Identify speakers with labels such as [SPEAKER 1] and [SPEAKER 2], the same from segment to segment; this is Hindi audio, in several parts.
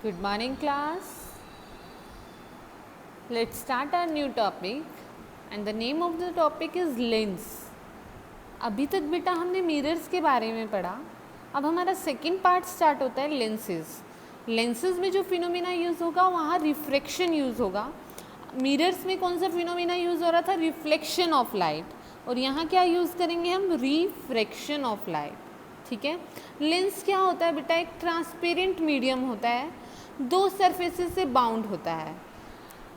[SPEAKER 1] Good morning, class. Let's start our new topic, and the name of the topic is lens. अभी तक बेटा हमने मिरर्स के बारे में पढ़ा. अब हमारा सेकेंड पार्ट स्टार्ट होता है लेंसेज. लेंसेज में जो फिनोमिना यूज़ होगा वहाँ रिफ्रैक्शन यूज़ होगा. मिरर्स में कौन सा फिनोमिना यूज़ हो रहा था? Reflection of light. और यहाँ क्या यूज़ करेंगे हम? Refraction of light. ठीक है. लेंस क्या होता है बेटा? एक ट्रांसपेरेंट मीडियम होता है, दो सरफेसेस से बाउंड होता है,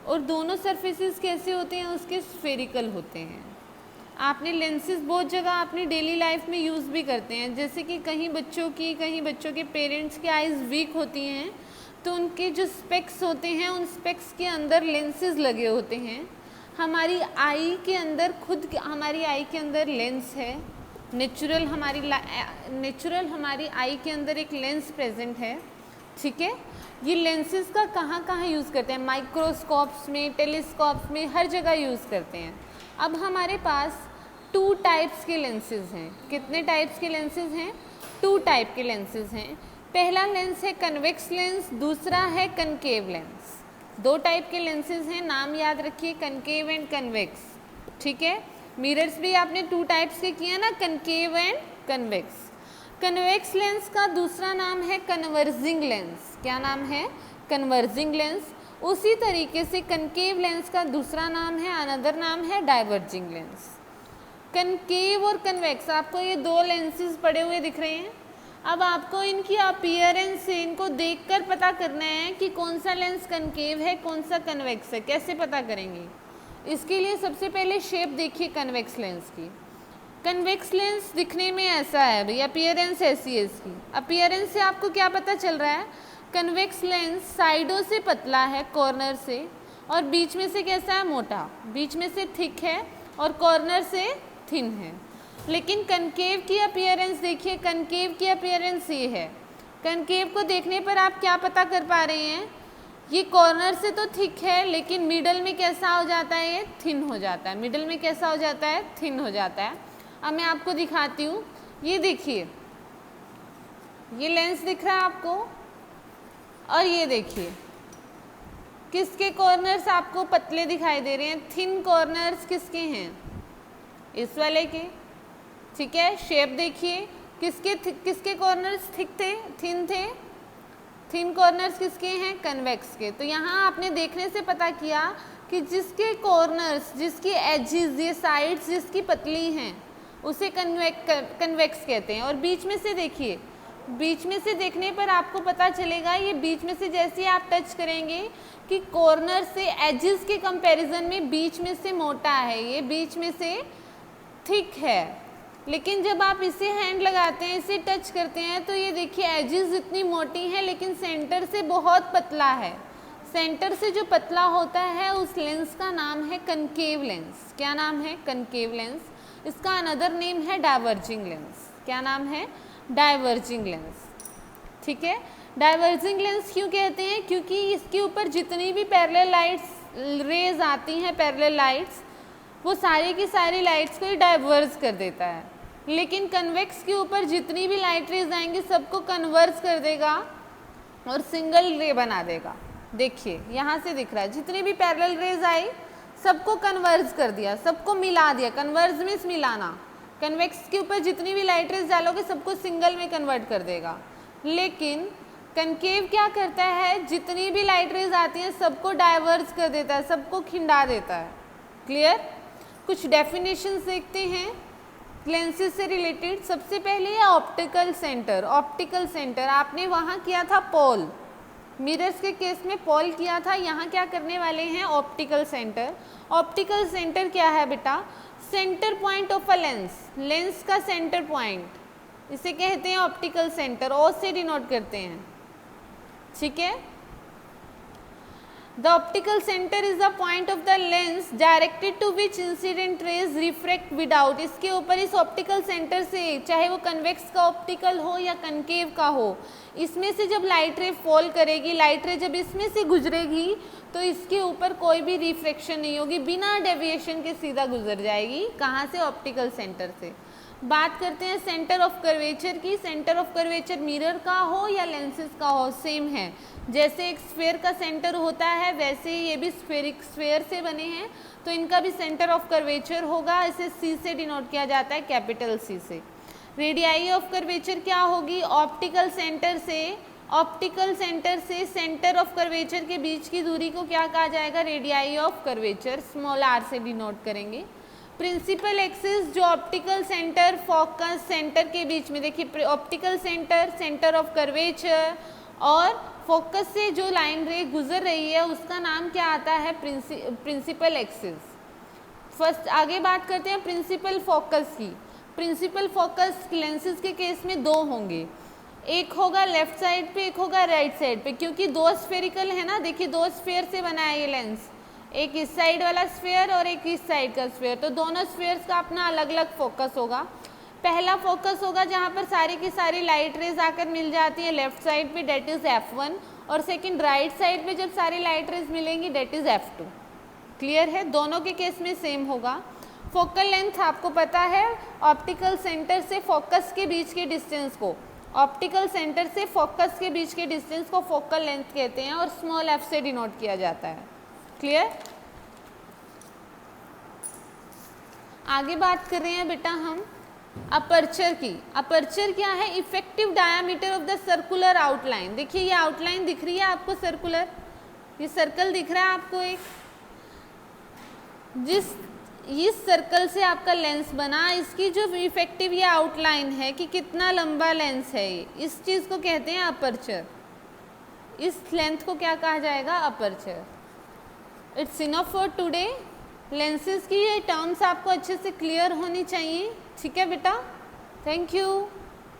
[SPEAKER 1] और दोनों सरफेसेस कैसे होते हैं? उसके स्फेरिकल होते हैं. आपने लेंसेज बहुत जगह अपनी डेली लाइफ में यूज़ भी करते हैं. जैसे कि कहीं बच्चों के पेरेंट्स की आइज़ वीक होती हैं तो उनके जो स्पेक्स होते हैं उन स्पेक्स के अंदर लेंसेज लगे होते हैं. हमारी आई के अंदर लेंस है. नेचुरल हमारी आई के अंदर एक लेंस प्रेजेंट है. ठीक है. ये लेंसेज का कहाँ कहाँ यूज़ करते हैं? माइक्रोस्कोप्स में, टेलीस्कोप्स में, हर जगह यूज़ करते हैं. अब हमारे पास 2 टाइप्स के लेंसेज हैं. कितने टाइप्स के लेंसेज हैं? 2 टाइप के लेंसेज हैं. पहला लेंस है कन्वेक्स लेंस, दूसरा है कनकेव लेंस. 2 टाइप के लेंसेज हैं, नाम याद रखिए, कनकेव एंड कन्वेक्स. ठीक है. मिरर्स भी आपने 2 टाइप्स के किए ना, concave and convex. Convex lens का दूसरा नाम है कन्वर्जिंग लेंस. क्या नाम है? Converging lens. उसी तरीके से कनकेव लेंस का दूसरा नाम है, अनदर नाम है डाइवर्जिंग लेंस. कनकेव और कन्वेक्स, आपको ये 2 लेंसेज पड़े हुए दिख रहे हैं. अब आपको इनकी अपीयरेंस से इनको देखकर पता करना है कि कौन सा लेंस कनकेव है, कौन सा कन्वेक्स है. कैसे पता करेंगे? इसके लिए सबसे पहले शेप देखिए कन्वेक्स लेंस की. कन्वेक्स लेंस दिखने में ऐसा है भाई, अपीयरेंस ऐसी है इसकी. अपीयरेंस से आपको क्या पता चल रहा है? कन्वेक्स लेंस साइडों से पतला है, कॉर्नर से, और बीच में से कैसा है? मोटा. बीच में से थिक है और कॉर्नर से थिन है. लेकिन कनकेव की अपीयरेंस देखिए. कनकेव की अपीयरेंस ये है. कनकेव को देखने पर आप क्या पता कर पा रहे हैं? ये कॉर्नर से तो थिक है, लेकिन मिडल में कैसा हो जाता है? ये थिन हो जाता है. मिडल में कैसा हो जाता है? थिन हो जाता है. अब मैं आपको दिखाती हूँ. ये देखिए, ये लेंस दिख रहा है आपको, और ये देखिए किसके कॉर्नर्स आपको पतले दिखाई दे रहे हैं? थिन कॉर्नर्स किसके हैं? इस वाले के. ठीक है. शेप देखिए, किसके कॉर्नर्स थिक थे, थिन थे? थिन कॉर्नर्स किसके हैं? कन्वेक्स के. तो यहाँ आपने देखने से पता किया कि जिसके कॉर्नर्स, जिसकी एजेस, ये साइड्स जिसकी पतली हैं उसे कन्वेक्स कहते हैं. और बीच में से देखिए, बीच में से देखने पर आपको पता चलेगा, ये बीच में से जैसे आप टच करेंगे कि कॉर्नर से एजेस के कंपैरिजन में बीच में से मोटा है, ये बीच में से थिक है. लेकिन जब आप इसे हैंड लगाते हैं, इसे टच करते हैं, तो ये देखिए एजेस इतनी मोटी हैं लेकिन सेंटर से बहुत पतला है. सेंटर से जो पतला होता है उस लेंस का नाम है कनकेव लेंस. क्या नाम है? Concave lens. इसका अनदर नेम है डाइवर्जिंग लेंस. क्या नाम है? Diverging lens. ठीक है. डाइवर्जिंग लेंस क्यों कहते हैं? क्योंकि इसके ऊपर जितनी भी पैरेलल लाइट्स रेज आती हैं, पैरेलल लाइट्स, वो सारी की सारी लाइट्स को ही डाइवर्ज कर देता है. लेकिन कन्वेक्स के ऊपर जितनी भी लाइट रेज आएंगी सबको कन्वर्ज कर देगा और सिंगल रे बना देगा. देखिए यहाँ से दिख रहा है, जितनी भी पैरेलल रेज आई सबको कन्वर्ज कर दिया, सबको मिला दिया. कन्वर्ज मीन्स मिलाना. कन्वेक्स के ऊपर जितनी भी लाइट रेज डालोगे सबको सिंगल में कन्वर्ट कर देगा. लेकिन कनकेव क्या करता है? जितनी भी लाइट रेज आती हैं सबको डाइवर्ज कर देता है, सबको खिंडा देता है. क्लियर? कुछ डेफिनेशंस देखते हैं लेंसेज से रिलेटेड. सबसे पहले है ऑप्टिकल सेंटर. ऑप्टिकल सेंटर आपने वहाँ किया था पोल, मिरर्स के केस में पोल किया था. यहाँ क्या करने वाले हैं? Optical centre. ऑप्टिकल सेंटर क्या है बेटा? Centre point of a lens. Lens का सेंटर पॉइंट, इसे कहते हैं ऑप्टिकल सेंटर. ओ से डिनोट करते हैं. ठीक है. The optical center is the point of the lens directed to which incident rays refract without. इसके ऊपर इस ऑप्टिकल सेंटर से, चाहे वो कन्वेक्स का ऑप्टिकल हो या कनकेव का हो, इसमें से जब लाइट रे फॉल करेगी, लाइट रे जब इसमें से गुजरेगी तो इसके ऊपर कोई भी रिफ्रैक्शन नहीं होगी, बिना डेविएशन के सीधा गुजर जाएगी. कहाँ से? ऑप्टिकल सेंटर से. बात करते हैं सेंटर ऑफ कर्वेचर की। सेंटर ऑफ कर्वेचर मिरर का हो या लेंसेज का हो, सेम है। जैसे एक स्फेयर का सेंटर होता है वैसे ही ये भी स्फेयर से बने हैं, तो इनका भी सेंटर ऑफ कर्वेचर होगा। इसे सी से डिनोट किया जाता है, कैपिटल सी से। रेडियाई ऑफ कर्वेचर क्या होगी? ऑप्टिकल सेंटर से सेंटर ऑफ कर्वेचर के बीच की दूरी को क्या कहा जाएगा? Radii of curvature, small r से डिनोट करेंगे। प्रिंसिपल एक्सिस जो ऑप्टिकल सेंटर फोकस सेंटर के बीच में, देखिए optical centre, centre of curvature और फोकस से जो लाइन रे गुजर रही है उसका नाम क्या आता है? Principal axis. फर्स्ट आगे बात करते हैं प्रिंसिपल फोकस की। प्रिंसिपल फोकस लेंसेज के केस में दो होंगे, एक होगा लेफ्ट साइड पे, एक होगा राइट साइड पे, क्योंकि दो स्फेरिकल है ना। देखिए दो स्फेयर से बना है ये लेंस, एक इस साइड वाला स्फेयर और एक इस साइड का स्फेयर, तो दोनों स्फेयर्स का अपना अलग अलग फोकस होगा। पहला फोकस होगा जहाँ पर सारी की सारी लाइट रेज आकर मिल जाती है लेफ्ट साइड पे, डेट इज F1, और सेकंड राइट साइड पे जब सारी लाइट रेज मिलेंगी डेट इज F2। क्लियर है? दोनों के केस में सेम होगा। फोकल लेंथ आपको पता है, ऑप्टिकल सेंटर से फोकस के बीच के डिस्टेंस को, ऑप्टिकल सेंटर से फोकस के बीच के डिस्टेंस को फोकल लेंथ कहते हैं और स्मॉल f से डिनोट किया जाता है। क्लियर? आगे बात कर रहे हैं बेटा हम अपर्चर की। अपर्चर क्या है? Effective diameter of the circular outline. देखिए ये आउटलाइन दिख रही है आपको सर्कुलर, ये सर्कल दिख रहा है आपको एक, जिस इस सर्कल से आपका लेंस बना, इसकी जो इफेक्टिव ये आउटलाइन है कि कितना लंबा लेंस है ये, इस चीज़ को कहते हैं अपर्चर। इस लेंथ को क्या कहा जाएगा? Aperture. It's enough for today. Lenses की ये टर्म्स आपको अच्छे से क्लियर होनी चाहिए। ठीक है बेटा, थैंक यू।